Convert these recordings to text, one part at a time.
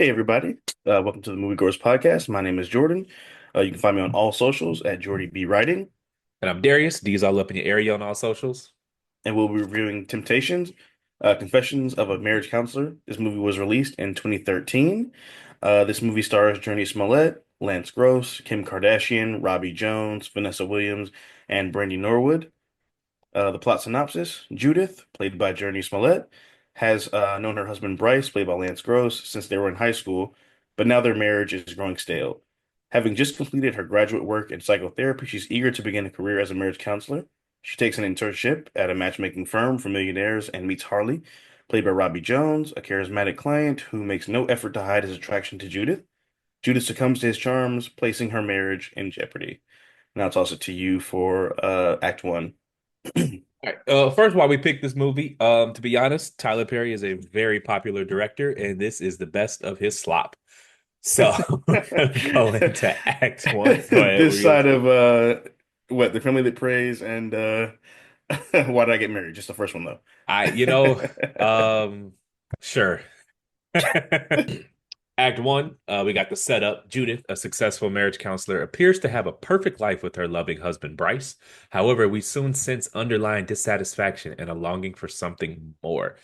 Hey everybody, welcome to the Movie Goers podcast. My name is Jordan. You can find me on all socials at Jordy B Writing, And I'm Darius. D's all up in your area on all socials. and we'll be reviewing Temptations, Confessions of a Marriage Counselor. This movie was released in 2013. This movie stars Jurnee Smollett, Lance Gross, Kim Kardashian, Robbie Jones, Vanessa Williams, and Brandy Norwood. The plot synopsis: Judith, played by Jurnee Smollett, has known her husband Bryce, played by Lance Gross, since they were in high school, but now their marriage is growing stale. Having just completed her graduate work in psychotherapy, she's eager to begin a career as a marriage counselor. She takes an internship at a matchmaking firm for millionaires and meets Harley, played by Robbie Jones, a charismatic client who makes no effort to hide his attraction to Judith. Judith succumbs to his charms, placing her marriage in jeopardy. Now I'll toss it to you for Act One. All right. First, why we picked this movie, to be honest, Tyler Perry is a very popular director, and this is the best of his slop. So we're gonna go into Act One. Go ahead. This We're side gonna, of what the family that prays and why did I get married? Just the first one though. I, you know, um, sure. Act one, we got the setup. Judith, a successful marriage counselor, appears to have a perfect life with her loving husband, Bryce. However, we soon sense underlying dissatisfaction and a longing for something more.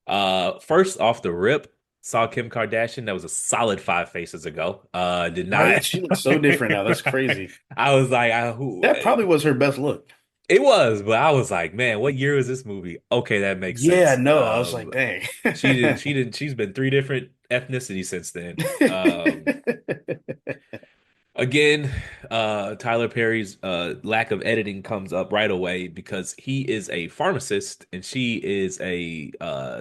First off the rip, saw Kim Kardashian. That was a solid five faces ago. Did Right? not. She looks so different now. That's crazy. I was like, who? That probably was her best look. It was, but I was like, man, what year is this movie? Okay, that makes Yeah, sense. no, I was like, dang. She's been three different ethnicities since then. Again, Tyler Perry's lack of editing comes up right away because he is a pharmacist and she is a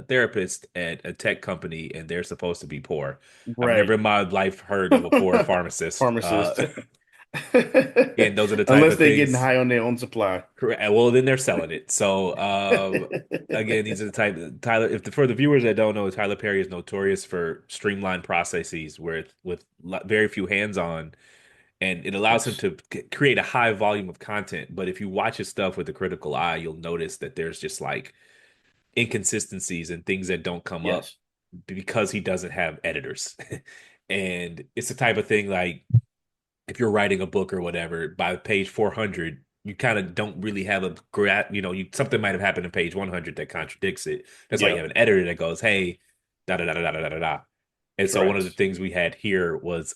therapist at a tech company, and they're supposed to be poor. I've never Right. in my life heard of a poor pharmacist. Pharmacist. Again, those are the type Unless of they're getting things. high on their own supply. Correct. Well, then they're selling it. So, again, these are the type Tyler. For the viewers that don't know, Tyler Perry is notorious for streamlined processes with very few hands-on, and it allows him Yes. to create a high volume of content. But if you watch his stuff with a critical eye, you'll notice that there's just like inconsistencies and things that don't come up Yes. because he doesn't have editors. And it's the type of thing like if you're writing a book or whatever, by page 400, you kind of don't really have a something might have happened in page 100 that contradicts it. That's why you have Yep. an editor that goes, hey, da da da da da da da da. And so one of the Correct. things we had here was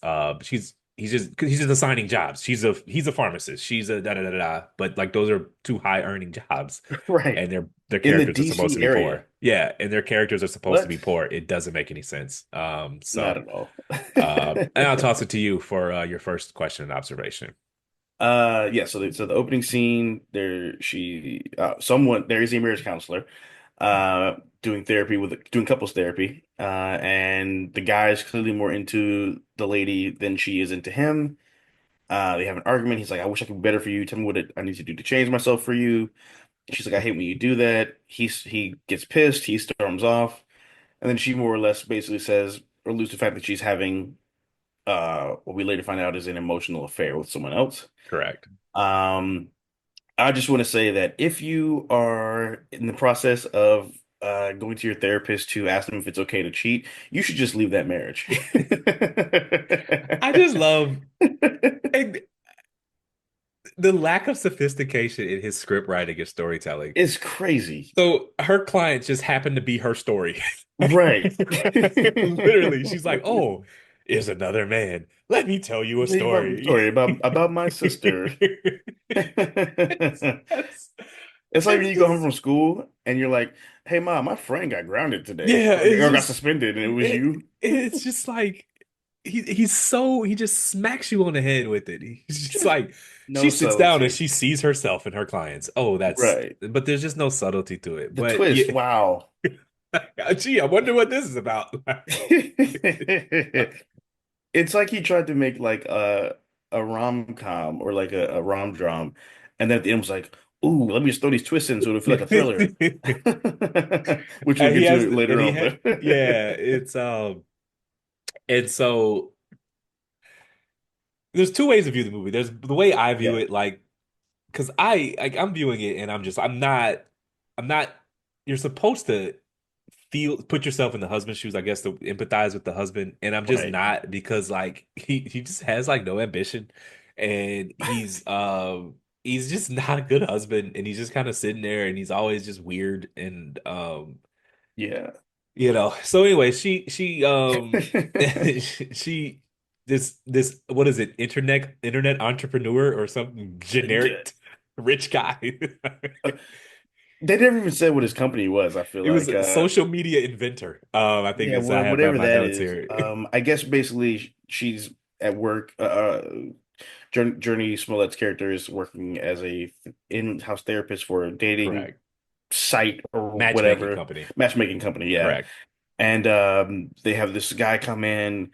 he's just assigning jobs. He's a pharmacist. She's a da da da da. Da. But like those are two high earning jobs, Right. and their In the characters are supposed to DC be area. poor. Yeah, and their characters are supposed to What? be poor. It doesn't make any sense. Not So at all. and I'll toss it to you for your first question and observation. Yeah, so the opening scene there is a marriage counselor doing couples therapy, and the guy is clearly more into the lady than she is into him. They have an argument. He's like, I wish I could be better for you. Tell me what I need to do to change myself for you. She's like, I hate when you do that. He gets pissed, he storms off, and then she more or less basically says or alludes to the fact that she's having what we later find out is an emotional affair with someone else. Correct. Um, I just want to say that if you are in the process of going to your therapist to ask them if it's okay to cheat, you should just leave that marriage. I just love and the lack of sophistication in his script writing and storytelling. It's crazy. So her client just happened to be her story. Right. Literally, she's like, "Oh, is another man. Let me tell you a Tell you about the story." story about my sister. That's, It's like when that's you go home just from school and you're like, "Hey, mom, my friend got grounded today, yeah. It's or got just suspended, and it was you." it's just like he just smacks you on the head with it. He's just Just like she no sits down and subtlety. she sees herself in her clients. Oh, that's Right. but there's just no subtlety to it. The But twist, yeah, wow. gee, I wonder what this is about. It's like he tried to make like a rom-com or like a rom-dram, and then at the end was like, "Ooh, let me just throw these twists in so it'll feel like a thriller," which we'll And he get has to later and he on. had But yeah, it's and so there's two ways to view the movie. There's the way I view yeah, it, like because I'm viewing it and I'm not you're supposed to put yourself in the husband's shoes, I guess, to empathize with the husband. And I'm just Right. not because like he just has like no ambition and he's just not a good husband and he's just kind of sitting there and he's always just weird and Yeah. so anyway, she she this what is it, internet entrepreneur or some Yeah. generic rich guy. They never even said what his company was, I feel He was like. a social media inventor. I think Yeah, is I well, have that in whatever my that notes is. here. I guess basically she's at work. Journey Smollett's character is working as a in-house therapist for a dating Correct. site or Matchmaking whatever, company. matchmaking company, yeah. Correct. And they have this guy come in,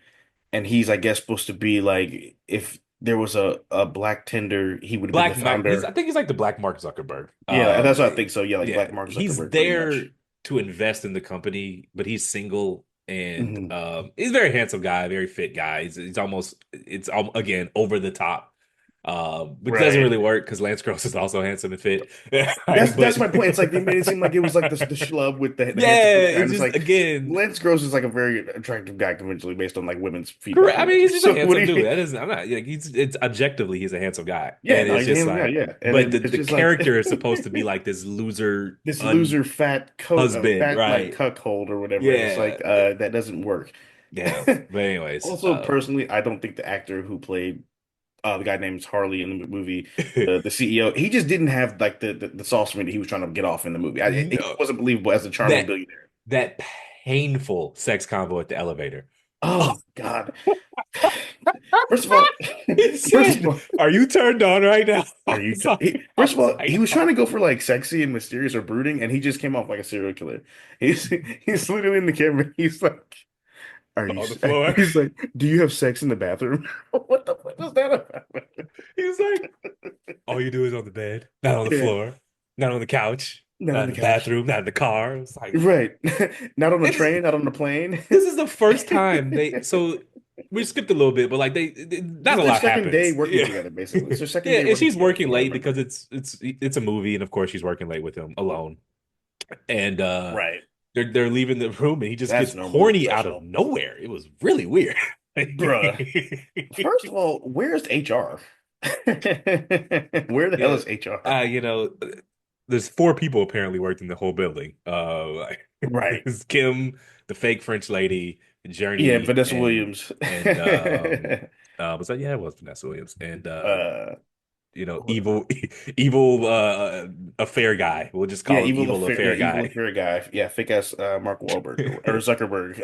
and he's, I guess, supposed to be like if there was a black Tinder, he would have been the Black Mike. I founder. think he's like the Black Mark Zuckerberg. Yeah, that's what I think. So yeah, like Yeah, Black Mark he's Zuckerberg, pretty much. there to invest in the company, but he's single and Hmm. he's a very handsome guy, very fit guy. He's almost again over the top. Which doesn't Right. really work because Lance Gross is also handsome and fit. That's But my point. It's like they made it seem like it was like the schlub with the handsome yeah, rich guy, and it's it's just like again Lance Gross is like a very attractive guy conventionally based on like women's correct. feedback or I mean, whatever. he's just a So what handsome do dude. you? That isn't. I'm not like it's objectively he's a handsome guy, Yeah, and no, it's he's a just handsome guy. like, Yeah, and but the then it's the just like character is supposed to be like this loser, this loser husband, fat like right? cuckold or whatever, and it's Yeah, like that doesn't work. yeah. But anyways, Also, personally, I don't think the actor who played the guy named Harley in the movie, the CEO, he just didn't have like the sauce for me that he was trying to get off in the movie. He no, wasn't believable as a charming that billionaire. that painful sex combo at the elevator. Oh God. First of all, He first of said, all, "Are you turned on right now?" are you? I First of was all, he like, was trying to go for like sexy and mysterious or brooding, and he just came off like a serial killer. He's literally in the camera. He's like, "Are you?" on the floor. He's like, "Do you have sex in the bathroom?" What the fuck is that about? He's like, all you do is on the bed, not on the Yeah, floor, not on the couch, not not on in the the couch. bathroom, not in the car. It's like, Right. Not on the it's, train, not on the plane. this is the first time so we skipped a little bit, but like This not is a their lot second day happens. working Yeah. together, basically. It's their second Yeah, day and working she's together, working from what I late because remember. it's a movie, and of course she's working late with him alone. And Right. they're leaving the room and he just That's gets normally horny out of professional. nowhere. It was really weird. Bruh. First of all, where's HR? Where the hell Yeah. is HR? You know, there's four people apparently worked in the whole building. Right. It's Kim, the fake French lady, Yeah, Journey, Vanessa and Williams. and was that, yeah, it was Vanessa Williams. And uh evil evil affair guy. We'll just yeah, call him evil affair evil guy. affair guy. Yeah, fake ass Mark Wahlberg or Zuckerberg.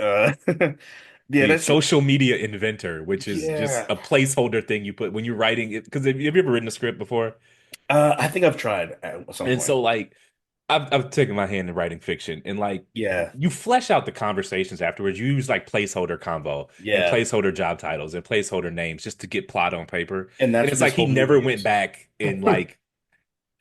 Yeah, The that shit. social media inventor, which is just Yeah. a placeholder thing you put when you're writing it. Because have you ever written a script before? I think I've tried at some And point. so like I've taken my hand in writing fiction and like Yeah. you flesh out the conversations afterwards. You use like placeholder convo and Yeah. placeholder job titles and placeholder names just to get plot on paper. And And that's what it's this like he whole never movie went is. back in like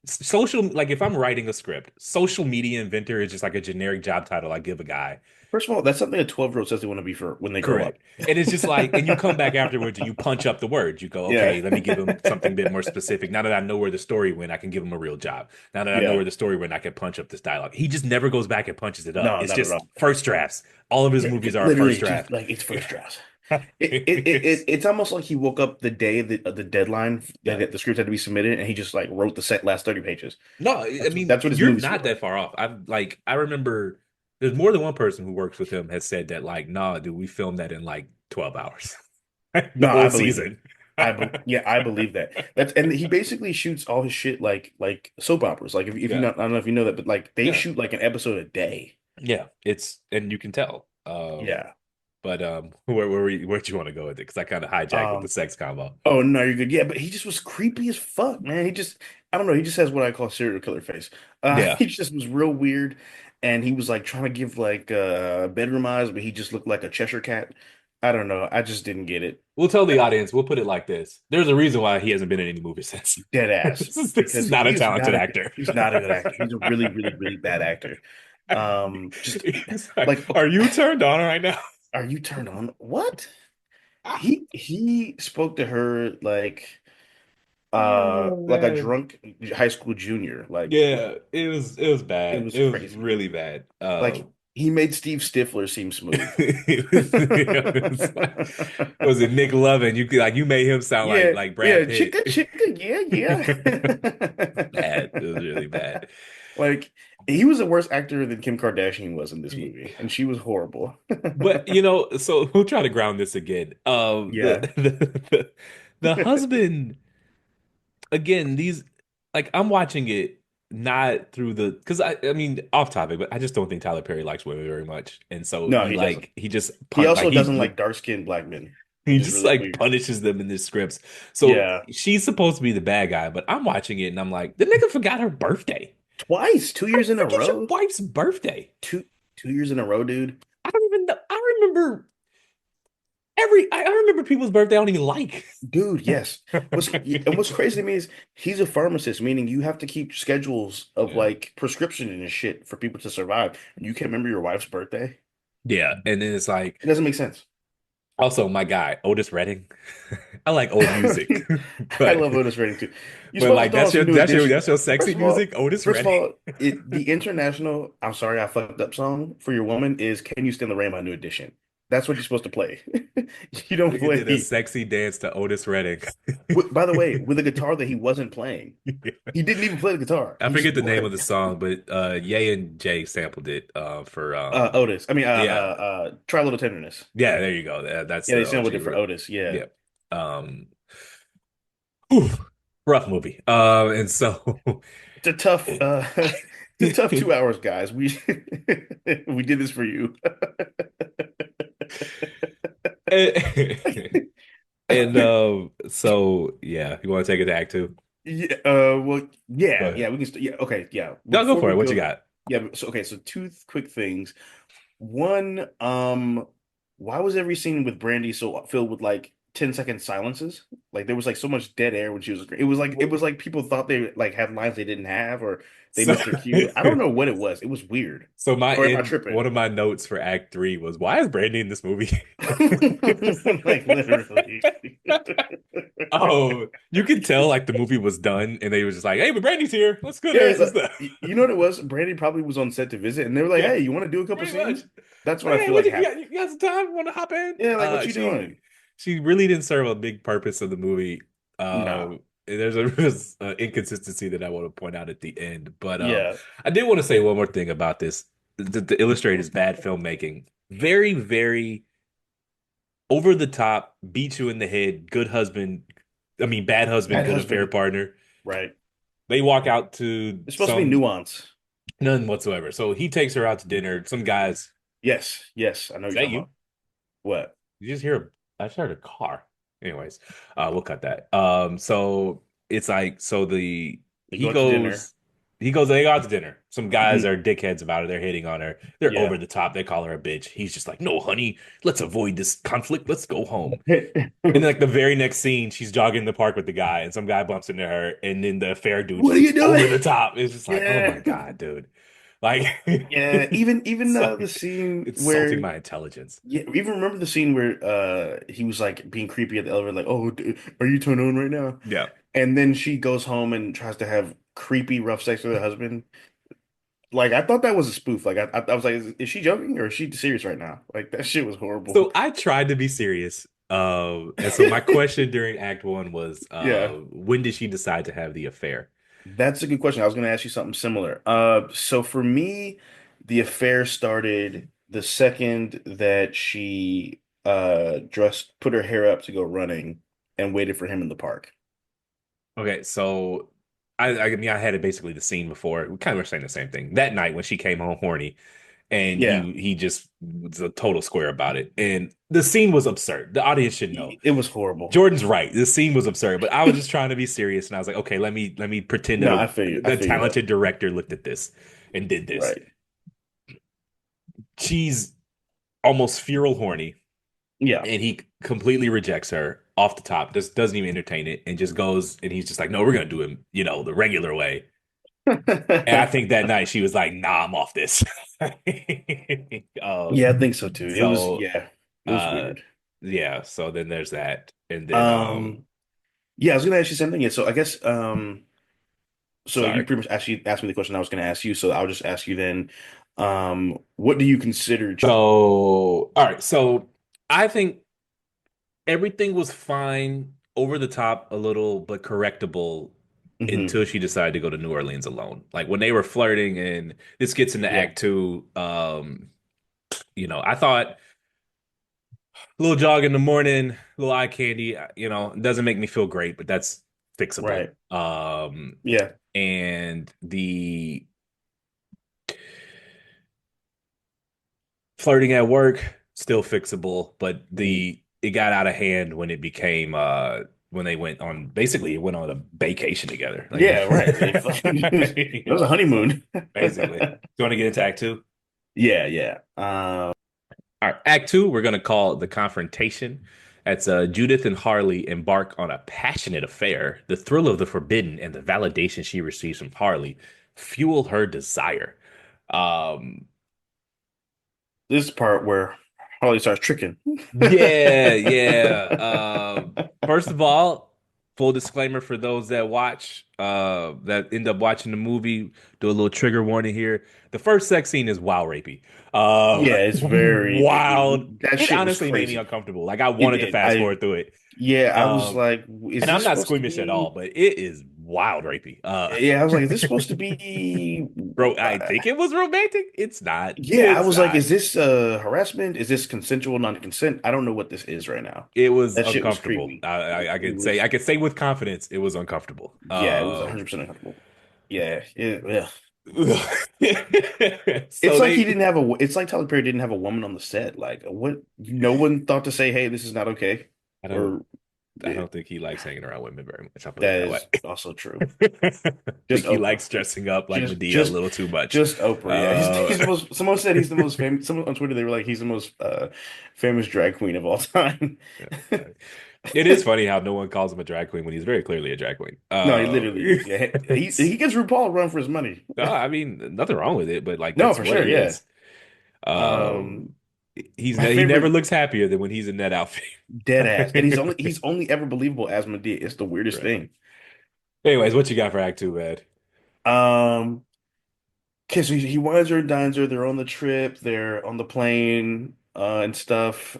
social, like if I'm writing a script, social media inventor is just like a generic job title I give a guy. First of all, that's something a 12-year-old says they want to be for when they grow up. Correct. And it's just like, and you come back afterwards and you punch up the words. You go, Yeah. okay, let me give him something a bit more specific. Now that I know where the story went, I can give him a real job. Now that I know Yeah. where the story went, I can punch up this dialogue. He just never goes back and punches it up. No, It's not at just all. first drafts. All of his Yeah, movies are a first literally just draft. like it's Yeah. first drafts. It's almost like he woke up the day the deadline Yeah. that the script had to be submitted, and he just like wrote the set last 30 pages. No, I mean, That's what his you're movies feel not that like. far off. I remember there's more than one person who works with him has said that, like, nah, dude, we filmed that in like 12 hours. The No, I whole believe it. season. Yeah, I believe that. That's and he basically shoots all his shit like soap operas. Like if you Yeah. not I don't know if you know that, but like they Yeah. shoot like an episode a day. Yeah. And you can tell. Yeah. But where'd you want to go with it? Because I kind of hijacked with the Um. sex combo. Oh no, you're good. Yeah, but he just was creepy as fuck, man. He just I don't know. He just has what I call serial killer face. Yeah. He just was real weird, and he was like trying to give like bedroom eyes, but he just looked like a Cheshire cat. I don't know. I just didn't get it. We'll tell the audience, we'll put it like this. There's a reason why he hasn't been in any movies since. Dead ass This is because not a he is talented not a actor. he's not a good actor. He's a really really really bad actor. Just It's like, like okay, are you turned on right now? are you turned on? What? He spoke to her Oh like a man. drunk high school junior. Like Yeah, it was it bad. was It was crazy. really bad. Like He made Steve Stifler seem smooth. Was it Nick Lovin? You made him sound Yeah, like Brad yeah, Pitt. chicka, chicka, yeah, yeah. Bad. It was really bad. Like he was a worse actor than Kim Kardashian was in this movie, and she was horrible. But so we'll try to ground this again. Yeah, The husband again, these like I'm watching it not through the because I mean off topic, but I just don't think Tyler Perry likes women very much, and so no, he doesn't. he just He punt like also doesn't like dark-skinned black men, he which is just really like weird. punishes them in the scripts. So Yeah, she's supposed to be the bad guy, but I'm watching it and I'm like, the nigga forgot her birthday. twice, two How do years in you a forget your row, wife's birthday? two years in a row, dude. I don't even know. I remember I remember people's birthday I don't even like. Dude, yes. What's crazy to me is he's a pharmacist, meaning you have to keep schedules of Yeah. like prescription and shit for people to survive, and you can't remember your wife's birthday. Yeah. And then it's like It doesn't make sense. also my guy, Otis Redding. I like old music, I but love Otis Redding too. You're supposed to throw on that's some new edition. your sexy music, Otis First of Redding. all, the international "I'm sorry I fucked up" song for your woman is "Can You Stand the Rain" by New Edition. That's what you're supposed to play. You don't Nigga did a play. sexy dance to Otis Redding. By the way, with a guitar that he wasn't playing. He didn't even play the guitar. I He just forget the name of the song, but Ye and Jay sampled it for Otis. I mean, yeah. Try a Little Tenderness. Yeah, there you go. That's Yeah, they the sampled OG it for Otis. Yeah, yeah. Um whew, rough movie. And so it's a tough, it's a tough 2 hours, guys. We we did this for you. and so yeah, you want to take it to act two? Yeah. Well, Go yeah, ahead. yeah. We can. Yeah. Okay. Yeah. No, go Before for we it. What you go. got? Yeah. So okay. So two quick things. One. Why was every scene with Brandy so filled with like 10-second silences? Like there was like so much dead air when she was. It was like people thought they like had lines they didn't have or they So missed their cue. I don't know what it was. It was weird. so Or am I tripping? one of my notes for Act Three was why is Brandy in this movie? Like literally. Oh, you can tell like the movie was done and they was just like, hey, but Brandy's here. Let's go Yeah, dance and stuff. you know what it was? Brandy probably was on set to visit, and they were like, Yeah, "Hey, you want to do a couple pretty much. scenes?" That's what Like, I hey, feel like happened. you got some time? Want to hop in? Yeah, like what you doing? She really didn't serve a big purpose of the movie. No. There's a inconsistency that I want to point out at the end, but Yeah, I did want to say one more thing about this to illustrate his bad filmmaking. Very, very over the top, beat you in the head, good husband. I mean, bad husband, bad good affair husband. partner. Right. They walk out to It's supposed to be some nuance. none whatsoever. So he takes her out to dinner. Some guys, Yes, yes, I know what is you're that talking you? about. What? You just hear I just heard a car. Anyways, we'll cut that. So it's like so the They go out to dinner. they go out to dinner. Some guys Hmm. are dickheads about it. They're hitting on her. They're Yeah. over the top. They call her a bitch. He's just like, no, honey, let's avoid this conflict. Let's go home. And then like the very next scene, she's jogging in the park with the guy, and some guy bumps into her, and then the fair dude's What are you just doing? over the top. It's just like, oh my Yeah. God, dude. Like Yeah, even it's the like scene insulting where my intelligence. yeah, even remember the scene where he was like being creepy at the elevator, like, "Oh, are you turned on right now?" Yeah. And then she goes home and tries to have creepy, rough sex with her husband. Like I thought that was a spoof. Like I was like, is she joking or is she serious right now? Like that shit was horrible. So I tried to be serious. And so my question during Act One was, Yeah, when did she decide to have the affair? that's a good question. I was going to ask you something similar. So for me, the affair started the second that she dressed, put her hair up to go running, and waited for him in the park. Okay, so I mean I had it basically the scene before. We kind of were saying the same thing. That night when she came home horny and Yeah, he just was a total square about it. And the scene was absurd. The audience should know. it was horrible. Jordan's right. The scene was absurd, but I was just trying to be serious and I was like, okay, let me pretend that No, I feel you. I a feel you though. talented director looked at this and did this. Right. She's almost feral horny Yeah. and he completely rejects her off the top, just doesn't even entertain it, and just goes and he's just like, no, we're gonna do him, the regular way. And I think that night she was like, nah, I'm off this. um, Yeah, I think so too. It was so yeah, it was uh weird. yeah, so then there's that. And then Um, yeah, I was gonna ask you something. Yeah, so I guess so you sorry. pretty much asked me the question I was gonna ask you, so I'll just ask you then. What do you consider cheating? So, all right. So I think everything was fine, over the top a little, but correctable Hmm. until she decided to go to New Orleans alone. Like when they were flirting, and this gets into Yeah, Act Two. I thought a little jog in the morning, a little eye candy, doesn't make me feel great, but that's fixable. right. Yeah. And the flirting at work, still fixable, but Mhm. the it got out of hand when it became when they went on a vacation together. Yeah, right. They fucking it was a So honeymoon. basically. Do you want to get into Act Two? Yeah, yeah. All right, Act Two, we're gonna call it the confrontation. That's Judith and Harley embark on a passionate affair. The thrill of the forbidden and the validation she receives from Harley fuel her desire. Um, This part where Harley starts tricking. Yeah, yeah. First of all, full disclaimer for those that end up watching the movie, do a little trigger warning here. The first sex scene is wild rapey. Yeah, it's very Wild. that It shit was honestly made me crazy. uncomfortable. Like I It wanted to did. fast forward through it. Yeah, I was Um, like, is and I'm this not supposed to squeamish at all, be? but it is wild rapey. Yeah, I was like, is this supposed to be? Bro, I Uh, think it was romantic. It's not. yeah, I It's was like, not. is this harassment? Is this consensual non-consent? I don't know what this is right now. It was That shit was uncomfortable. creepy. I It could say was, I could say with confidence it was uncomfortable. yeah, it was 100% uncomfortable. Yeah, yeah. It's So like he they didn't have a. It's like Tyler Perry didn't have a woman on the set. Like, what? No one thought to say, "Hey, this is not okay," I don't or I don't think he likes hanging around women very much. I'll put it that that way. is also true. I Just think he Oprah. likes dressing up like Just, Medea a just, little too much. just Oprah. Yeah, he's Uh, the most. Someone said he's the most famous. Someone on Twitter they were like, he's the most famous drag queen of all time. it is funny how no one calls him a drag queen when he's very clearly a drag queen. No, he literally is. Yeah, It's he gets RuPaul a run for his money. no, I mean nothing wrong with it, but like No, that's for what sure. he Yeah. is. Um, Um, my he never favorite looks happier than when he's in that outfit. dead ass, and he's only ever believable as Medea. It's the weirdest Right. thing. Anyways, what you got for Act Two, man? Um. Okay, so he wines her and dines her. They're on the trip. They're on the plane, and stuff.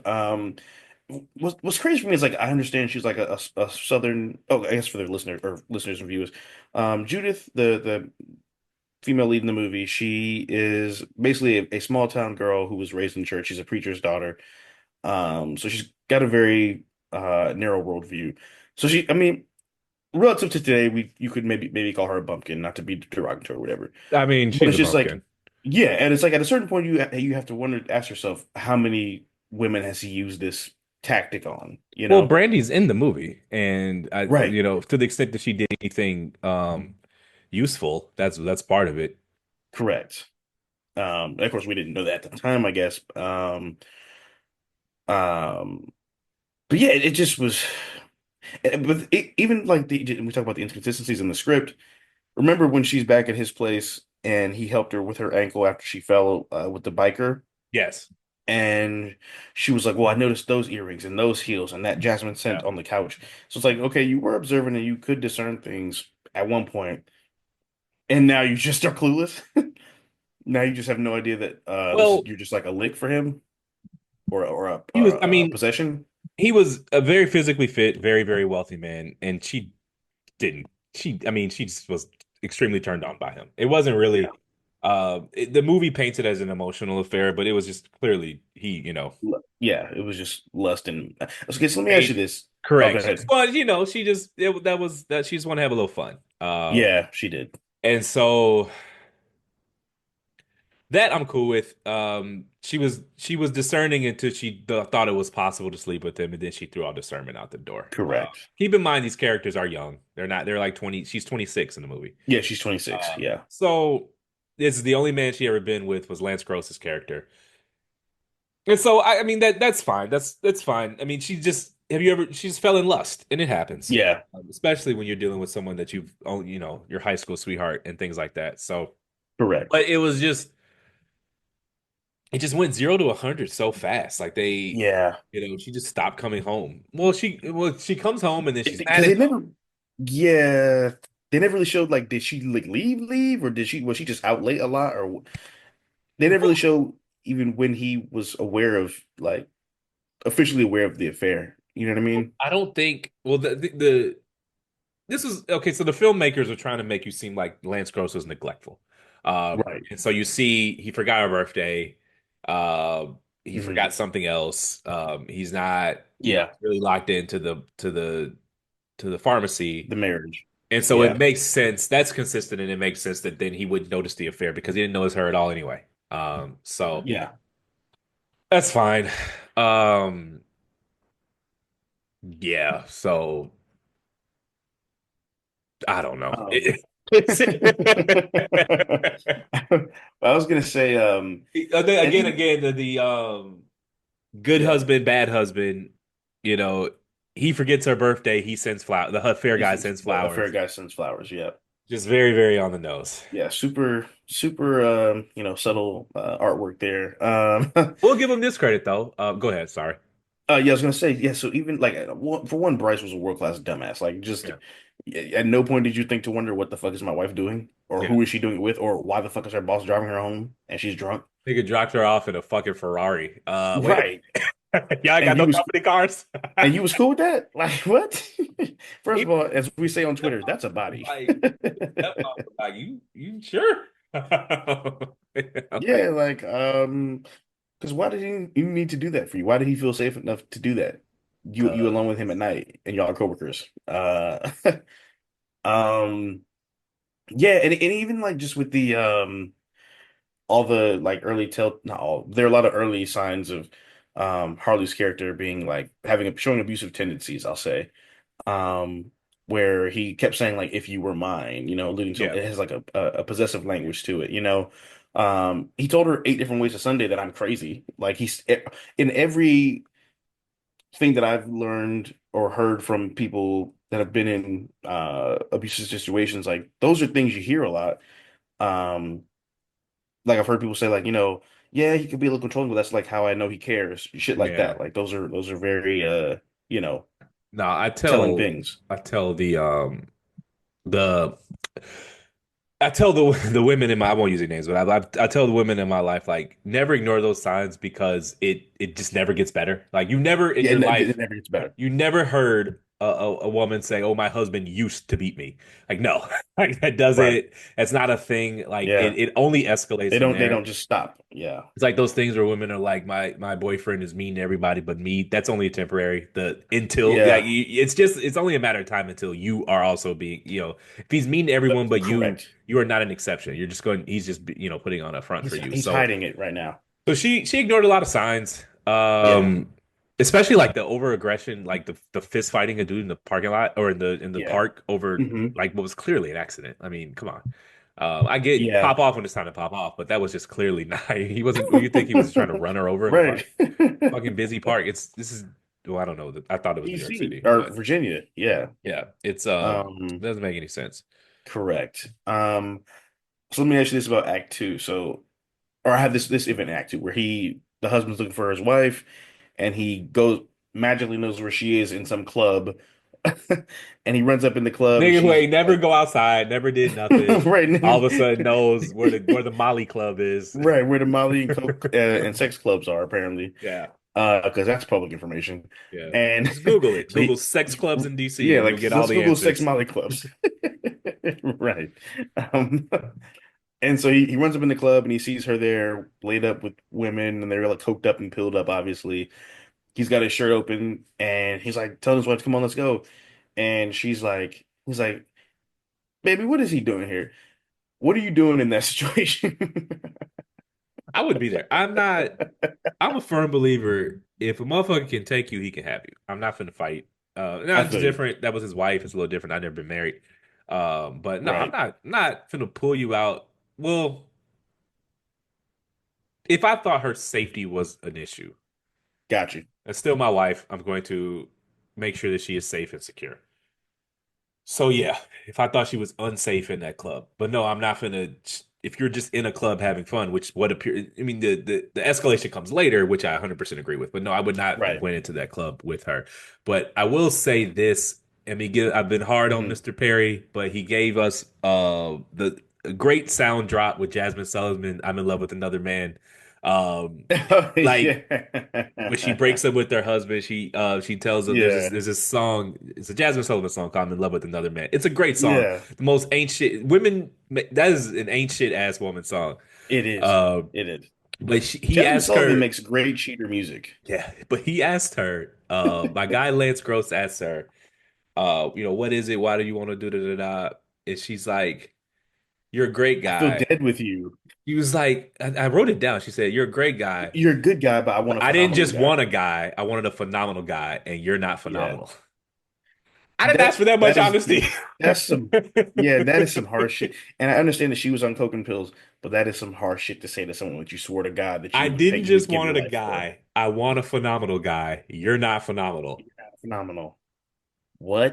What's crazy for me is like I understand she's like a southern. Oh, I guess for their listeners and viewers, Judith, the female lead in the movie, she is basically a small town girl who was raised in church. She's a preacher's daughter. So she's got a very narrow worldview. So I mean, relative to today, we you could maybe call her a bumpkin, not to be derogatory or whatever. I mean, But she's it's a just like, bumpkin. yeah, and it's like at a certain point you have to ask yourself, how many women has he used this tactic on? You Well, know? Brandy's in the movie, and Right. to the extent that she did anything useful, that's part of it. Correct. Of course, we didn't know that at the time, I guess. Um, but yeah, it just was. But even like we talk about the inconsistencies in the script. Remember when she's back at his place and he helped her with her ankle after she fell with the biker? Yes. And she was like, "Well, I noticed those earrings and those heels and that jasmine scent Yeah. on the couch." So it's like, okay, you were observant and you could discern things at one point, and now you just are clueless. Now you just have no idea that Well, you're just like a lick for him he was, I a mean, possession. he was a very physically fit, very, very wealthy man, and she didn't. I mean, she just was extremely turned on by him. It wasn't Yeah. really, the movie paints it as an emotional affair, but it was just clearly Yeah, it was just lust and okay. So let me ask you Hey, this. Oh, go correct. She just ahead. wanted, she just that was that she just want to have a little fun. Yeah, she did. And so that I'm cool with. She was discerning until she thought it was possible to sleep with him, and then she threw all discernment out the door. Correct. Keep in mind these characters are young. They're not. They're like 20. She's 26 in the movie. Yeah, she's 26. Yeah. So this is the only man she ever been with was Lance Gross's character. And so I mean that's fine. That's fine. I mean, she just have you ever she's fell in lust, and it happens. Yeah, Especially when you're dealing with someone that you've your high school sweetheart and things like that. So correct. but it just went 0 to 100 so fast. Like Yeah. she just stopped coming home. Well, she comes home and then she's mad Because at they him. never, yeah, they never really showed like, did she like leave, or did she was she just out late a lot, or they never really show even when he was aware of like officially aware of the affair. You know what I mean? I don't think. Well, this is okay. So the filmmakers are trying to make you seem like Lance Gross was neglectful. Right. And so you see, he forgot her birthday. He Hmm. forgot something else. He's not, Yeah. really locked into the pharmacy. The marriage. And so it Yeah. makes sense. That's consistent, and it makes sense that then he wouldn't notice the affair because he didn't notice her at all anyway. So Yeah. that's fine. Um, yeah. So I don't know. Um, I was gonna say, and Again, even again, the good yeah, husband, bad husband. You know, he forgets her birthday. He sends flowers. The fair guy sends the affair flowers. guy sends flowers. Yeah. Just very, very on the nose. Yeah, super, subtle artwork there. We'll give him this credit though. Go ahead. Sorry. Yeah, I was gonna say, yeah. So even like for one, Bryce was a world class dumbass. Like, just Yeah. at no point did you think to wonder what the fuck is my wife doing, or Yeah. who is she doing it with, or why the fuck is her boss driving her home and she's drunk? Nigga dropped her off in a fucking Ferrari. Wait a Right. minute. Y'all And got you no was company cars? and you was cool with that? Like what? First of Even all, as we say on the Twitter, stepmom that's a was body. like, the stepmom was like, you sure? I'm like, Yeah, like because why did he need to do that for you? Why did he feel safe enough to do that? You alone with him at cause night and y'all are coworkers. Um, yeah, and even like just with the all the like early tell not all there are a lot of early signs of Harley's character being like showing abusive tendencies, I'll say. Um, where he kept saying like if you were mine, alluding to yeah. it has like a possessive language to it, you know. He told her 8 different ways to Sunday that I'm crazy. Like he's in every thing that I've learned or heard from people that have been in abusive situations, like those are things you hear a lot. Um, like I've heard people say like, yeah, he could be a little controlling, but that's like how I know he cares. Shit like Yeah. that. Like those are very you know, No, telling things. I tell the I tell the the women in my I won't use their names, but I tell the women in my life like never ignore those signs because it just never gets better. Like you never in Yeah, your it life never gets better. you never heard a woman say, "Oh, my husband used to beat me." Like no, like that Right. doesn't. That's not a thing. Like Yeah. it only escalates They from don't they there. don't just stop. Yeah. It's like those things where women are like, my boyfriend is mean to everybody but me. That's only temporary. The until like Yeah. it's only a matter of time until you are also being, if he's mean to everyone but Correct. you are not an exception. You're just going, he's just, putting on a front for you. He's So hiding it right now. she ignored a lot of signs. Yeah. Especially like the over aggression, like the fist fighting a dude in the parking lot or in the Yeah. park over Hmm. like what was clearly an accident. I mean, come on. I get Yeah. pop off when it's time to pop off, but that was just clearly not. He wasn't. You think he was trying to run her over in the Right. park? Fucking busy park. This is. Well, I don't know. I thought it was New York DC City, or but Virginia. Yeah. yeah, it's Um, doesn't make any sense. correct. So let me ask you this about Act Two. So, or I have this event in Act Two where the husband's looking for his wife, and he goes magically knows where she is in some club, and he runs up in the club, and Nigga who she's ain't never like, go outside, never did nothing. right, All of a sudden knows where the Molly Club is. right, where the Molly and Coke and sex clubs are apparently, Yeah, because that's public information, yeah. and Just Google it. so Google sex clubs in DC, yeah, and you'll like get all let's the Google sex answers. Molly clubs, right. Um, And so he runs up in the club and he sees her there laid up with women and they're like coked up and pilled up, obviously. He's got his shirt open and he's like telling his wife, come on, let's go. And he's like, baby, what is he doing here? What are you doing in that situation? I would be there. I'm not. I'm a firm believer. If a motherfucker can take you, he can have you. I'm not finna fight. Now I it's feel you. different. That was his wife. It's a little different. I've never been married. But no, I'm Right. not finna pull you out. Well, if I thought her safety was an issue, Got you. it's still my wife. I'm going to make sure that she is safe and secure. So yeah, if I thought she was unsafe in that club, but no, I'm not gonna. If you're just in a club having fun, which what appear, I mean, the escalation comes later, which I 100% agree with. But no, I would not have Right. went into that club with her. But I will say this. I mean, I've been hard on Hmm. Mr. Perry, but he gave us the great sound drop with Jasmine Sullivan. I'm in love with another man. Um, Oh, like yeah. when she breaks up with her husband, she tells him Yeah. there's this song. It's a Jasmine Sullivan song called "I'm in Love with Another Man." It's a great song. Yeah. The most ancient women. That is an ancient ass woman song. It is. Uh, It is. but he Jasmine asked Sullivan her, makes great cheater music. yeah. But he asked her. My guy Lance Gross asked her, what is it? Why do you want to do da? And she's like, "You're a great I feel guy." dead with you. He was like, I wrote it down. She said, "You're a great guy, You're a good guy, but I want but a I didn't phenomenal just guy. want a guy. I wanted a phenomenal guy, and you're not Yeah. phenomenal." I didn't ask for that much That is honesty. that's some yeah, that is some harsh shit. And I understand that she was on coke and pills, but that is some harsh shit to say to someone that you swore to God that I you would pay didn't you would just give your wanted a life for. guy. I want a phenomenal guy. You're not phenomenal. Phenomenal. What?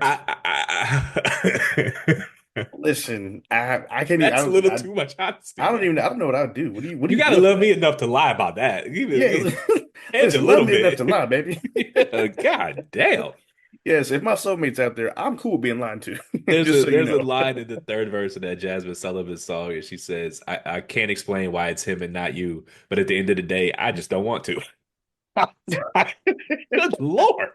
Listen, I can't That's a little I too much honesty, I don't man. even I don't know what I would do. What do You you gotta do after love me that? enough to lie about that. Yeah, Hedge a listen, love little me enough to bit. lie, baby. Yeah, God damn. Yes, if my soulmate's out there, I'm cool being lied to. There's Just a so you there's a know. line in the third verse of that Jasmine Sullivan song, and she says, I can't explain why it's him and not you, but at the end of the day, I just don't want to. Good Lord.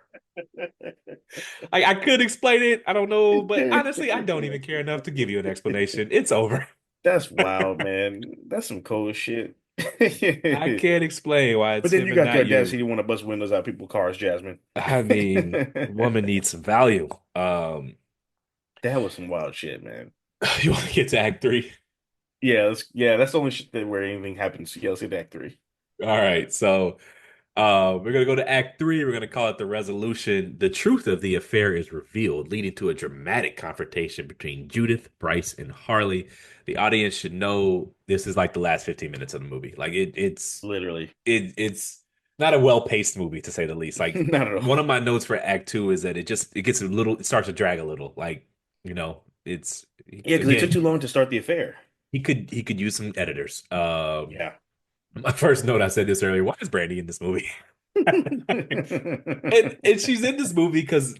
I could explain it. I don't know, but honestly, I don't even care enough to give you an explanation. It's over. That's wild, man. That's some cold shit. I can't explain why But it's then him you and got the not you. audacity to want to bust windows out people's cars, Jasmine. I mean, woman needs some value. That was some wild shit, man. You want to get to Act Three? Yeah, that's the only shit that where anything happens. Yeah, let's hit Act Three. All right, so we're gonna go to Act Three. We're gonna call it the resolution. The truth of the affair is revealed, leading to a dramatic confrontation between Judith, Bryce, and Harley. The audience should know this is like the last 15 minutes of the movie. Like Literally. it's not a well-paced movie to say the least. Like Not at one all. of my notes for Act Two is that it gets a little, it starts to drag a little. Like, it's Yeah, because it took too again, long to start the affair. he could use some editors. Yeah. My first note, I said this earlier. Why is Brandy in this movie? And she's in this movie because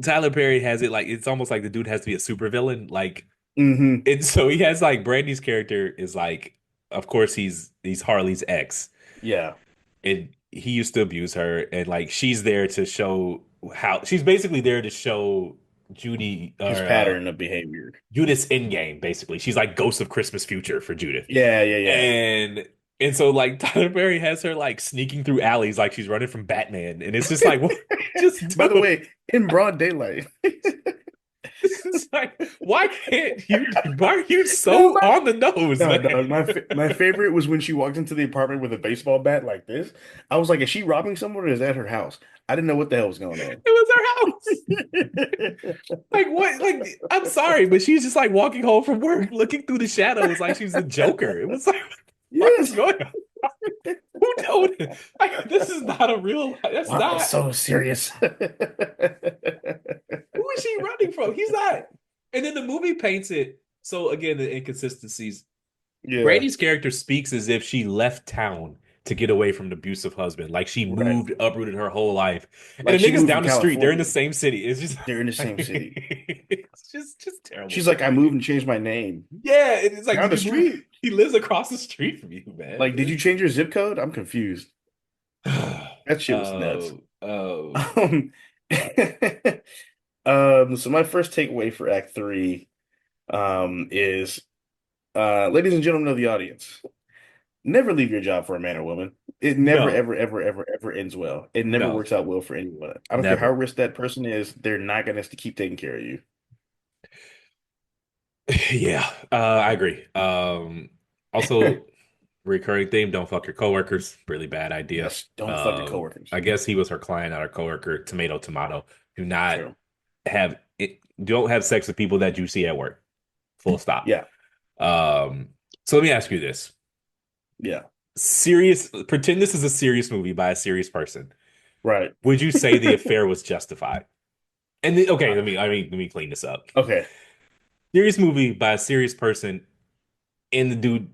Tyler Perry has it like it's almost like the dude has to be a supervillain. Like, hmm and so he has like Brandy's character is like, of course he's Harley's ex, Yeah. and he used to abuse her, and like she's there to show how she's basically there to show Judy His or pattern of behavior. Judith's endgame. Basically, she's like Ghost of Christmas Future for Judith. Yeah, yeah, yeah. And and so like Tyler Perry has her like sneaking through alleys like she's running from Batman, and it's just like, what just By the do? way, in broad daylight. It's like, why can't you? Why are you No, so on the nose, no, man? dog. My favorite was when she walked into the apartment with a baseball bat like this. I was like, is she robbing someone or is that her house? I didn't know what the hell was going on. It was her house. Like what? Like I'm sorry, but she's just like walking home from work, looking through the shadows like she's the Joker. It was like, what the fuck is Yes. going on? Who told it? Like this is not a real. That's Wow, not. so serious. Who is she running from? He's not. And then the movie paints it. So again, the inconsistencies. Yeah, Brady's character speaks as if she left town to get away from an abusive husband. Like she right. moved, uprooted her whole life. And Like the she niggas moved from down the street, they're in the California. same city. It's just They're in the same city. it's just terrible She's like, I filmmaking. moved and changed my name. Yeah, it's like, Down did the you move? street. He lives across the street from you, man. Like, did you change your zip code? I'm confused. That shit was nuts. Oh, oh. Um, so my first takeaway for Act Three, is, ladies and gentlemen of the audience, never leave your job for a man or woman. It never, No, ever, ever, ever, ever ends well. It never no, works out well for anyone. I don't care how never. rich that person is, they're not gonna keep taking care of you. Yeah, I agree. Also, recurring theme, don't fuck your coworkers. Really bad idea. Yes, don't fuck your coworkers. I guess he was her client, not her coworker. Tomato, tomato. Do not True. don't have sex with people that you see at work. Full stop. Yeah, Um, so let me ask you this. yeah, Serious, pretend this is a serious movie by a serious person. right. Would you say the affair was justified? Okay, let me clean this up. Okay, Serious movie by a serious person, and the dude,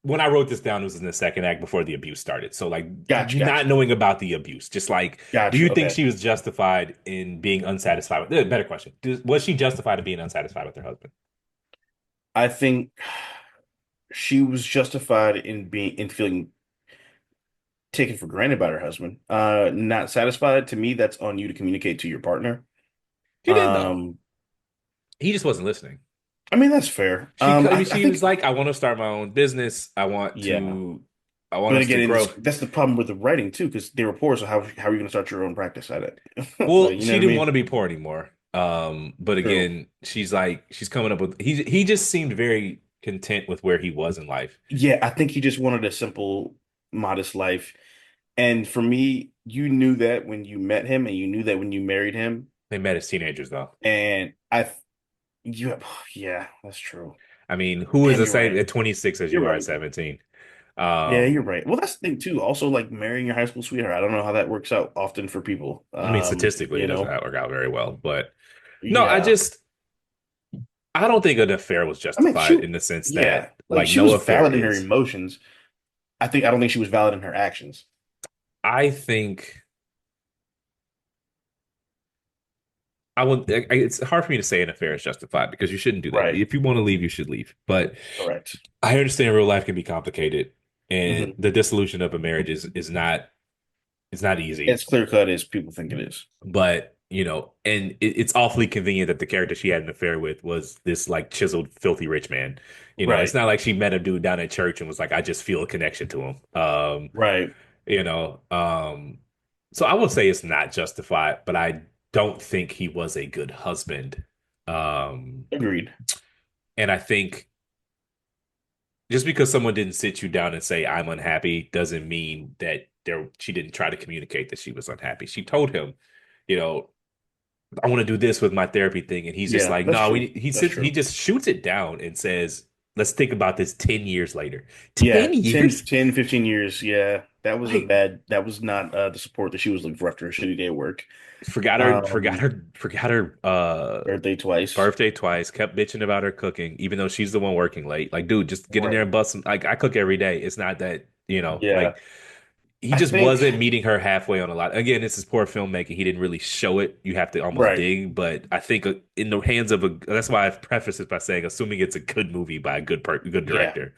when I wrote this down, it was in the second act before the abuse started. So like gotcha, not gotcha, knowing about the abuse, just like, do gotcha. you think Okay. she was justified in being unsatisfied with? Better question. Was she justified in being unsatisfied with her husband? I think she was justified in being in feeling taken for granted by her husband. Not satisfied. To me, that's on you to communicate to your partner. She did though. Um, He just wasn't listening. I mean that's fair. I mean, I she was think like, I want to start my own business. yeah, I want but us to again, in this grow. that's the problem with the writing too, because they were poor. So how are you going to start your own practice at it? Well, Like you know she what I didn't want mean? to be poor anymore. But True. again, she's like, she's coming up with, he just seemed very content with where he was in life. Yeah, I think he just wanted a simple, modest life. And for me, you knew that when you met him, and you knew that when you married him. They met as teenagers though. And you, yeah, that's true. I mean, who is Damn, the you're same right. at 26 as You're you are at right. 17? Yeah, you're Um, right. Well, that's the thing too. Also, like marrying your high school sweetheart. I don't know how that works out often for people. I mean, statistically, it You doesn't know, work out very well, but no, yeah. I don't think an affair was I mean, justified in the sense yeah, that like like she no was affair valid in her is. emotions. I don't think she was valid in her actions. I think I would. It's hard for me to say an affair is justified because you shouldn't do that. Right. If you want to leave, you should leave. But Correct. I understand real life can be complicated, and Hmm. the dissolution of a marriage is not it's not easy. As clear cut as people think it is. But and it's awfully convenient that the character she had an affair with was this like chiseled, filthy rich man. It's Right. not like she met a dude down at church and was like, I just feel a connection to him. Right. You know, um, so I will say it's not justified, but I don't think he was a good husband. Um, Agreed. and I think just because someone didn't sit you down and say I'm unhappy doesn't mean that she didn't try to communicate that she was unhappy. She told him, you know, I want to do this with my therapy thing, and he's just Yeah, like, that's no, true. That's he true. just shoots it down and says, let's think about this 10 years later. Yeah, 10 years? 15 years. Yeah, Like that was not the support that she was looking for after a shitty day of work. Um, forgot her Birthday twice. birthday twice, kept bitching about her cooking, even though she's the one working late. Like, dude, just get in there Right. and bust some. Like, I cook every day. It's not that, Yeah. like he I just think, wasn't meeting her halfway on a lot. Again, this is poor filmmaking. He didn't really show it. You have to almost right. dig. But I think in the hands of that's why I've prefaced it by saying, assuming it's a good movie by a good Yeah. director.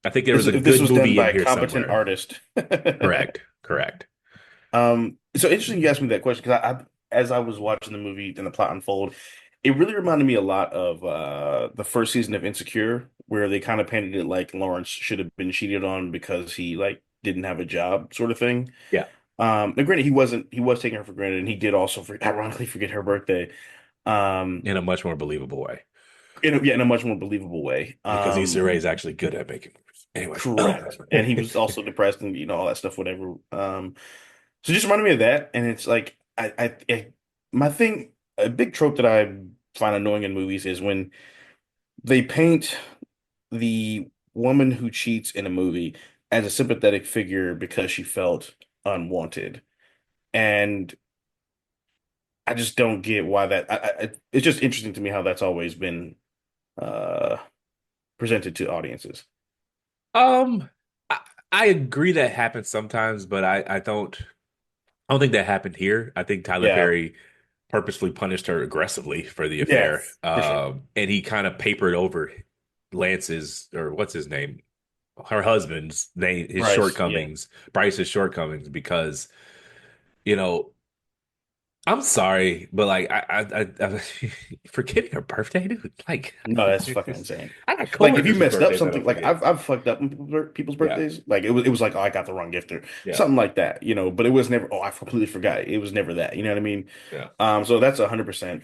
I think there was a If this good was done movie in by a here competent somewhere. artist. Correct. Correct. So interesting you asked me that question because as I was watching the movie and the plot unfold, it really reminded me a lot of the first season of Insecure, where they kind of painted it like Lawrence should have been cheated on because he like didn't have a job, sort of thing. Yeah. Now granted, he was taking her for granted, and he did also ironically forget her birthday. Um, In a much more believable way. in a much more believable way. Because Issa Rae is actually good at making movies. Anyway. Correct. And he was also depressed and all that stuff, whatever. So it just reminded me of that, and it's like my thing, a big trope that I find annoying in movies is when they paint the woman who cheats in a movie as a sympathetic figure because she felt unwanted, and I just don't get why that. It's just interesting to me how that's always been uh presented to audiences. um, I, I agree that happens sometimes, but I don't think that happened here. I think Tyler Yeah, Perry purposefully punished her aggressively for the yeah, affair. for sure. And he kind of papered over Lance's or what's his name, her husband's name, his Bryce, yeah. shortcomings, Bryce's shortcomings, because you know I'm sorry, but like I forgetting her birthday, dude. Like No, that's fucking insane. I got Like if you coworkers whose messed up birthdays I something, don't like forget. I've fucked up on people's Yeah, birthdays. Like it was like, oh, I got the wrong gift or yeah, something like that, but it was never, oh, I completely forgot. It was never that. You know what I mean? yeah, So that's 100%.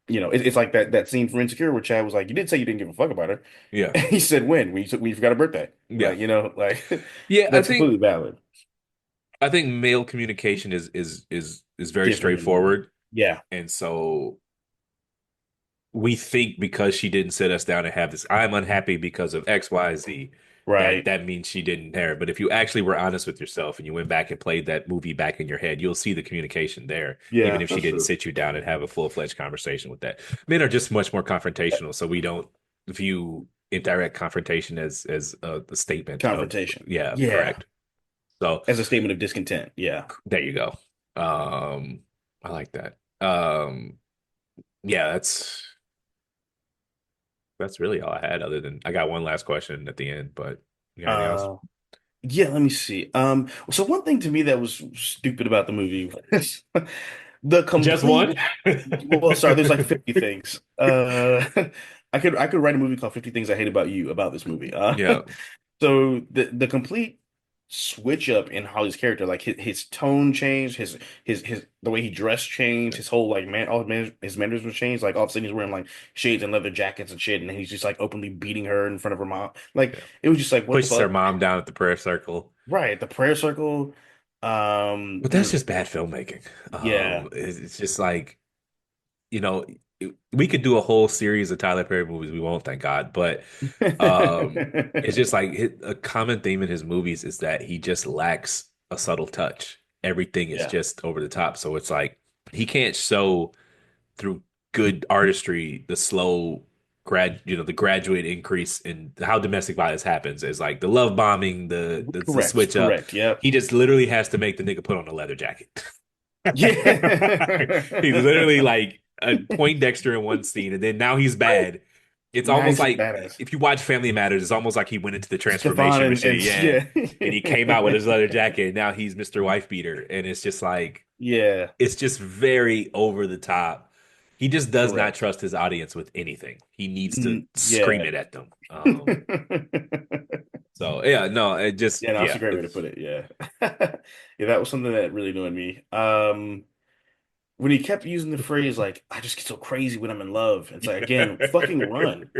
It's like that scene from Insecure where Chad was like, "You did say you didn't give a fuck about her." yeah, And he said, "When you forgot her birthday." yeah, Like, like yeah. that's completely valid. I think male communication is very Different than women. straightforward, Yeah, and so we think because she didn't sit us down and have this, I'm unhappy because of X, Y, Z, right. that means she didn't care. But if you actually were honest with yourself and you went back and played that movie back in your head, you'll see the communication there, even Yeah, if she that's didn't true. sit you down and have a full-fledged conversation with that. Men are just much more confrontational, so we don't view indirect confrontation as a statement of, Confrontation. yeah, Yeah, correct. So as a statement of discontent. Yeah. there you go. I like that. Yeah, that's That's really all I had. Other than I got one last question at the end, but you got anything else? Uh, yeah, let me see. So one thing to me that was stupid about the movie was the Just complete. one? Well, sorry, there's like 50 things. I could write a movie called 50 Things I Hate About You about this movie. Yeah, So the complete switch up in Holly's character, like his tone changed, his the way he dressed changed, his whole like man, his manners was changed. Like all of a sudden he's wearing like shades and leather jackets and shit, and then he's just like openly beating her in front of her mom. Like yeah. it was just like what the Pushes her fuck? mom down at the prayer circle. Right, the prayer circle. But that's Then just bad filmmaking. yeah. It's just like, you know, we could do a whole series of Tyler Perry movies. We won't, thank God. But it's just like a common theme in his movies is that he just lacks a subtle touch. Everything is Yeah. just over the top. So it's like he can't show through good artistry the slow the graduate increase in how domestic violence happens is like the love bombing, the Correct, switch up. correct. Yep. He just literally has to make the nigga put on a leather jacket. He's Yeah. literally like a Poindexter in one scene, and then now he's Right. bad. It's Now almost he's just like badass. if you watch Family Matters, it's almost like he went into the Stefan transformation machine, and yeah, yeah. and he came out with his leather jacket, and now he's Mr. Wife Beater, and it's just like Yeah. it's just very over the top. He just does not Correct. trust his audience with anything. He needs to scream Yeah. it at them. Yeah, So yeah, no, it just no, that's a yeah, great way to it's put it. Yeah. Yeah, that was something that really annoyed me. When he kept using the phrase like, I just get so crazy when I'm in love. It's like again, fucking run.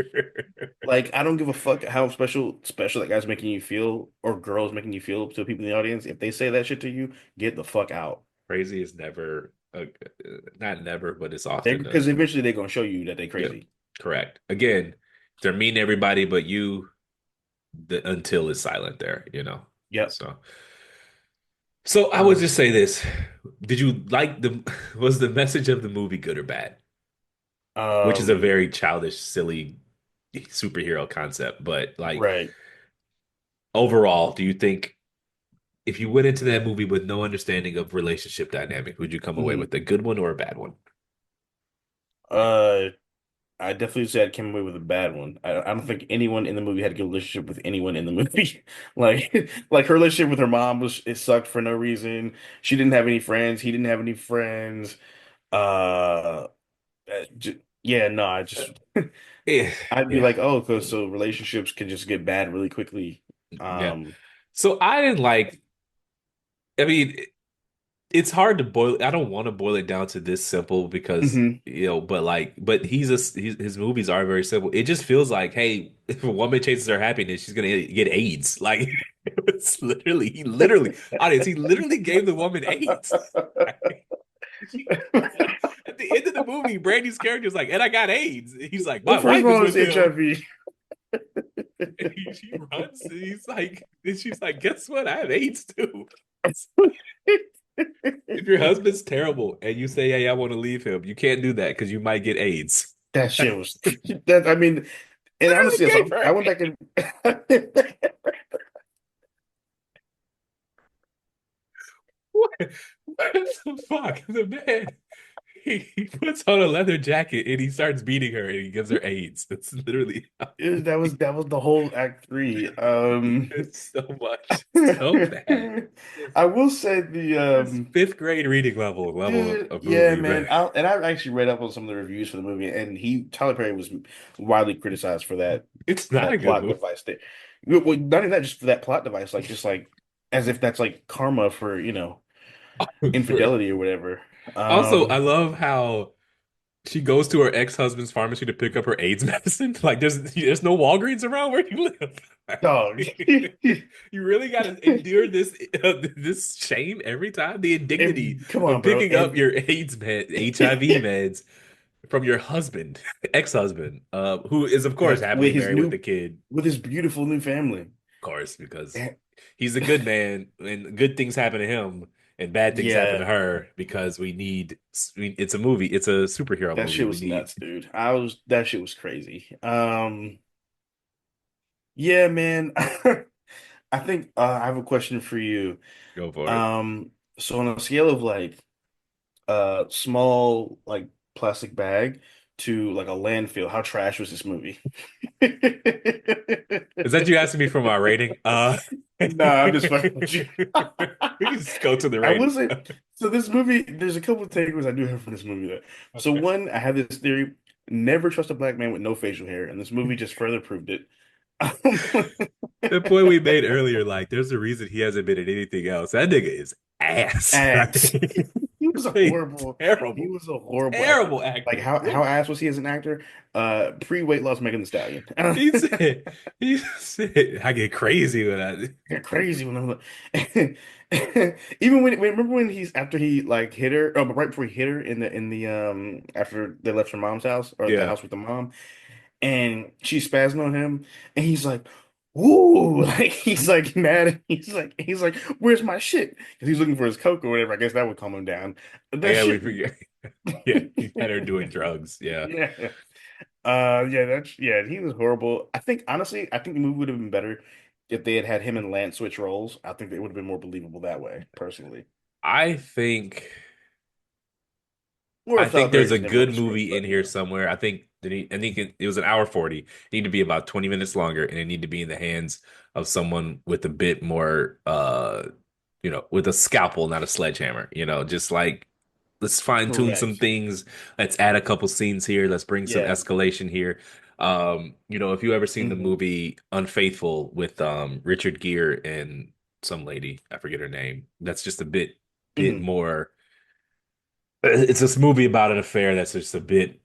Like, I don't give a fuck how special that guy's making you feel or girl's making you feel to people in the audience. If they say that shit to you, get the fuck out. crazy is never not never, but it's They often because eventually they're gonna show you that they're yep, crazy. correct. Again, they're mean to everybody, but you until is silent there, you know. Yep. So I would just say this. Did you like the was the message of the movie good or bad? Which is a Um, very childish, silly superhero concept, but like right. overall, do you think if you went into that movie with no understanding of relationship dynamic, would you come away Hmm. with a good one or a bad one? Uh, I definitely said I came away with a bad one. I don't think anyone in the movie had a good relationship with anyone in the movie. Like her relationship with her mom was it sucked for no reason. She didn't have any friends. He didn't have any friends. Uh, yeah, no, I just Yeah, I'd be yeah, like, oh, because so relationships can just get bad really quickly. yeah. Um, So I didn't like. I mean, it's hard to boil. I don't want to boil it down to this simple because mhm. but like, but his movies are very simple. It just feels like, hey, if a woman chases her happiness, she's gonna get AIDS. Like it's literally, audience, he literally gave the woman AIDS. At the end of the movie, Brandy's character is like, and I got AIDS. He's like, Well, my first of wife is all, it's with him. HIV. And she runs, and he's like, and she's like, guess what? I have AIDS too. If your husband's terrible and you say, "Hey, I want to leave him," you can't do that because you might get AIDS. That shit was that. I mean, and Literally honestly, gave so I her went back AIDS. and What, what the fuck? The man, he puts on a leather jacket and he starts beating her and he gives her AIDS. That's literally that was the whole act three. it's so much, so bad. It's, I will say the it's fifth grade reading level dude, of yeah, movie, man. man. I've actually read up on some of the reviews for the movie, and Tyler Perry was widely criticized for It's not a that good plot movie. device. Well, not even that, just for that plot device, like just like as if that's like karma for For, infidelity or whatever. also, I Um, love how she goes to her ex-husband's pharmacy to pick up her AIDS medicine. Like there's no Walgreens around where you live. dog. You really got to endure this shame every time. The indignity Come of on, bro. picking up And your HIV meds from your husband, ex-husband, who is of course yes, happily married with the kid, with his beautiful new family. of course, because And- he's a good man and good things happen to him and bad things happen to yeah, her because it's a movie, it's a superhero that movie. shit We was need nuts, dude. That shit was crazy. Yeah, man. I think I have a question for you. go for it. Um, so on a scale of like small like plastic bag to like a landfill. How trash was this movie? Is that you asking me for my rating? Nah, I'm just fucking with you. We can just go to the I rating. wasn't. So this movie, there's a couple of takeaways I do have from this movie. Though. So Okay. one, I have this theory: never trust a black man with no facial hair, and this movie just further proved it. The point we made earlier, like, there's a reason he hasn't been in anything else. That nigga is ass, Ass. right? He was a Like, horrible. He terrible, was a horrible actor. terrible Like actor. how ass was he as an actor? Pre-weight loss Megan Thee Stallion. He said, he said, I get crazy when I. You're crazy when I'm like, even remember when he's after he like hit her, oh, but right before he hit her in the after they left her mom's house or the Yeah. house with the mom, and she's spazzing on him, and he's like, "Ooh!" Like he's like mad. He's like, "Where's my shit?" Because he's looking for his coke or whatever. I guess that would calm him down. But I that gotta we shit, forget. Yeah, he had her doing drugs. Yeah. yeah, yeah, yeah. He was horrible. I think honestly, I think the movie would have been better if they had had him and Lance switch roles. I think it would have been more believable that way, personally. I think Or I if Tyler think Perry there's a just never wrote good the script, movie in but here somewhere. I think it was an hour 40. It need to be about 20 minutes longer, and it need to be in the hands of someone with a bit more with a scalpel, not a sledgehammer. Just like let's fine tune some correct. things. Let's add a couple scenes here. Let's bring some Yeah. escalation here. If you ever seen the Hmm. movie Unfaithful with Richard Gere and some lady, I forget her name. That's just a bit Hmm. more. It's this movie about an affair that's just a bit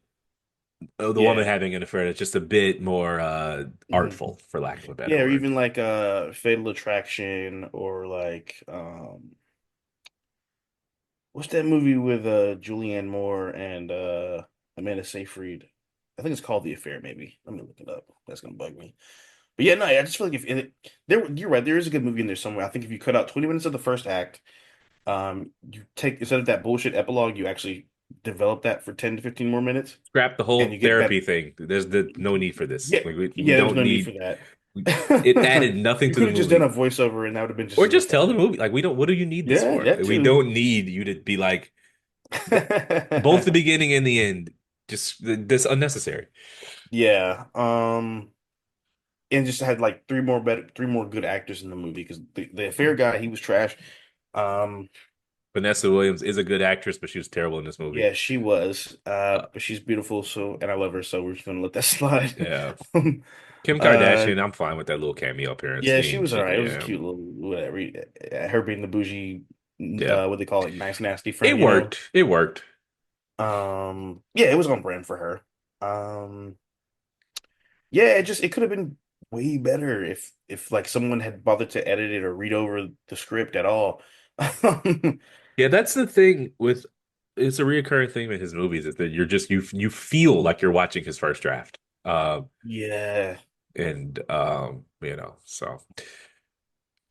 the woman Yeah. having an affair that's just a bit more Hmm. artful, for lack of a better Yeah, or word. even like Fatal Attraction or like what's that movie with Julianne Moore and Amanda Seyfried? I think it's called The Affair, maybe. Let me look it up. That's gonna bug me. But yeah, no, I just feel like if you're right, there is a good movie in there somewhere. I think if you cut out 20 minutes of the first act, you take instead of that bullshit epilogue, you actually develop that for 10 to 15 more minutes, Scrap the and whole you get therapy that. thing. There's no need for this. Yeah, Like we yeah, there was don't no need for need that. we, it added nothing You to could the have just done a movie. voiceover, and that would have been just Or as just tell the effective. movie like we don't what do you need this Yeah, for? that We too. don't need you to be like both the beginning and the end. Just this unnecessary. Yeah. And just had like three more good actors in the movie because the affair guy, he was trash. Um, Vanessa Williams is a good actress, but she was terrible in this movie. yeah, she was. Uh, But she's beautiful, so and I love her, so we're just gonna let that slide. yeah. Um, Kim uh, Kardashian, I'm fine with that little cameo appearance. yeah, she was all right. It was a Yeah. cute little whatever. Her being the bougie, Yeah. what they call it, nice nasty It friend, you know. worked. It worked. Yeah, it was on brand for her. Yeah, it could have been way better if like someone had bothered to edit it or read over the script at all. Yeah, that's the thing with it's a reoccurring thing with his movies is that you feel like you're watching his first draft. Yeah, So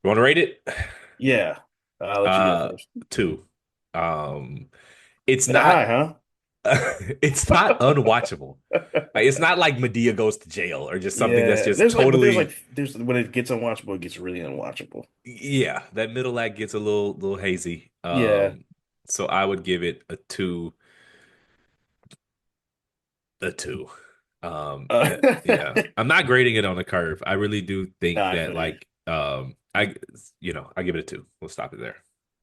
you want to rate it? yeah. I'll let you go Uh first. Two. Um it's At a not high, huh? it's not unwatchable. Like it's not like Medea goes to jail or just something that's Yeah, just totally there's when it gets unwatchable, it gets really unwatchable. yeah, that middle act gets a little hazy. Yeah. So I would give it a two. Uh, Yeah, I'm not grading it on a curve. I really do think nah, I that feel you. like I give it a two. We'll stop it there.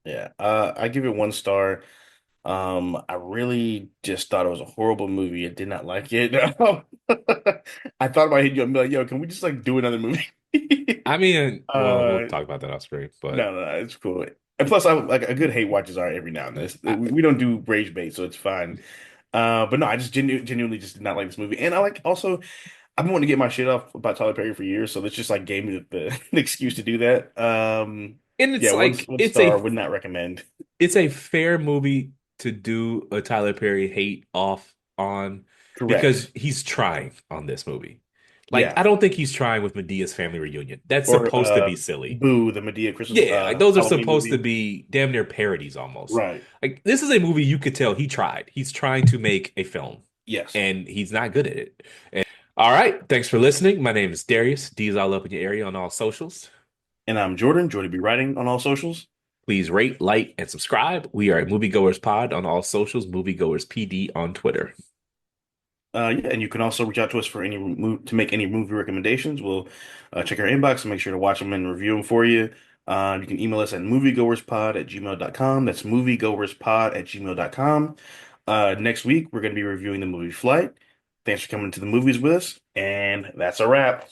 Yeah. I give it 1 star. I really just thought it was a horrible movie. I did not like it. I thought about hitting you and be like, yo, can we just like do another movie? I mean, well, we'll Uh, talk about that off screen, but no, it's cool. And plus, I like a good hate watches are every now and then. I, We don't do rage bait, so it's fine. But no, I just genuinely just did not like this movie. And I like also, I've been wanting to get my shit off about Tyler Perry for years, so this just like gave me the excuse to do that. and Yeah, it's like one star, would not recommend. it's a fair movie to do a Tyler Perry hate off on because Correct. he's trying on this movie. Like, I Yeah. don't think he's trying with Medea's family reunion. That's Or supposed to be silly. Boo, the Medea Christmas Yeah, like those are Halloween supposed to movie. be damn near parodies almost. Right. Like, this is a movie you could tell he tried. He's trying to make a film, Yes. and he's not good at it. All right, thanks for listening. My name is Darius. D is all up in your area on all socials. And I'm Jordan, Jordan B. Writing on all socials. Please rate, like, and subscribe. We are at Moviegoers Pod on all socials, Moviegoers PD on Twitter. Yeah, and you can also reach out to us for to make any movie recommendations. We'll check our inbox and make sure to watch them and review them for you. You can email us at moviegoerspod@gmail.com. That's moviegoerspod@gmail.com. Next week, we're going to be reviewing the movie Flight. Thanks for coming to the movies with us, and that's a wrap.